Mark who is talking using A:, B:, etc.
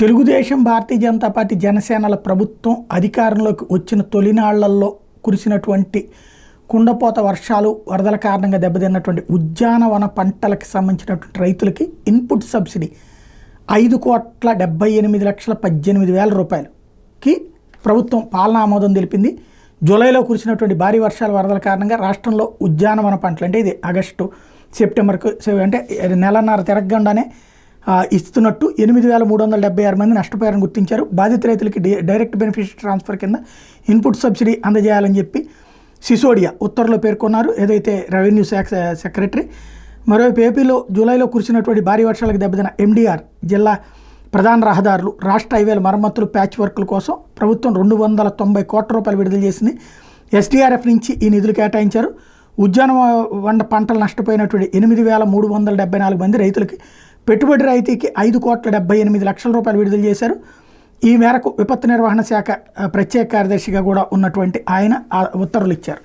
A: Telugu Desam, Bharatiya Janata party, జనసేనల ప్రభుత్వం అధికారంలోకి వచ్చిన తొలినాళ్లలో కురిసినటువంటి కుండపోత వర్షాలు, వరదల కారణంగా దెబ్బతిన్నటువంటి ఉద్యానవన పంటలకు సంబంధించినటువంటి రైతులకి ఇన్పుట్ సబ్సిడీ 5,78,18,000 రూపాయలకి ప్రభుత్వం పాలనా ఆమోదం తెలిపింది. జూలైలో కురిసినటువంటి భారీ వర్షాలు, వరదల కారణంగా రాష్ట్రంలో ఉద్యానవన పంటలు అంటే ఇది ఆగస్టు సెప్టెంబర్కు అంటే నెలన్నర తిరగకుండానే ఇస్తున్నట్టు 8,376 మంది నష్టపోయారని గుర్తించారు. బాధిత రైతులకి డైరెక్ట్ బెనిఫిట్ ట్రాన్స్ఫర్ కింద ఇన్పుట్ సబ్సిడీ అందజేయాలని చెప్పి సిసోడియా ఉత్తర్వులో పేర్కొన్నారు, ఏదైతే రెవెన్యూ శాఖ సెక్రటరీ. మరోవైపు ఏపీలో జూలైలో కురిసినటువంటి భారీ వర్షాలకు దెబ్బతిన్న ఎండిఆర్ జిల్లా ప్రధాన రహదారులు, రాష్ట్ర హైవేల మరమ్మతులు, ప్యాచ్ వర్కుల కోసం ప్రభుత్వం 290 కోట్ల రూపాయలు విడుదల చేసింది. ఎస్డీఆర్ఎఫ్ నుంచి ఈ నిధులు కేటాయించారు. ఉద్యానవన పంటలు నష్టపోయినటువంటి 8,374 మంది రైతులకి పెట్టుబడి రాయితీకి 5,78,00,000 రూపాయలు విడుదల చేశారు. ఈ మేరకు విపత్తు నిర్వహణ శాఖ ప్రత్యేక కార్యదర్శిగా కూడా ఉన్నటువంటి ఆయన ఉత్తర్వులు ఇచ్చారు.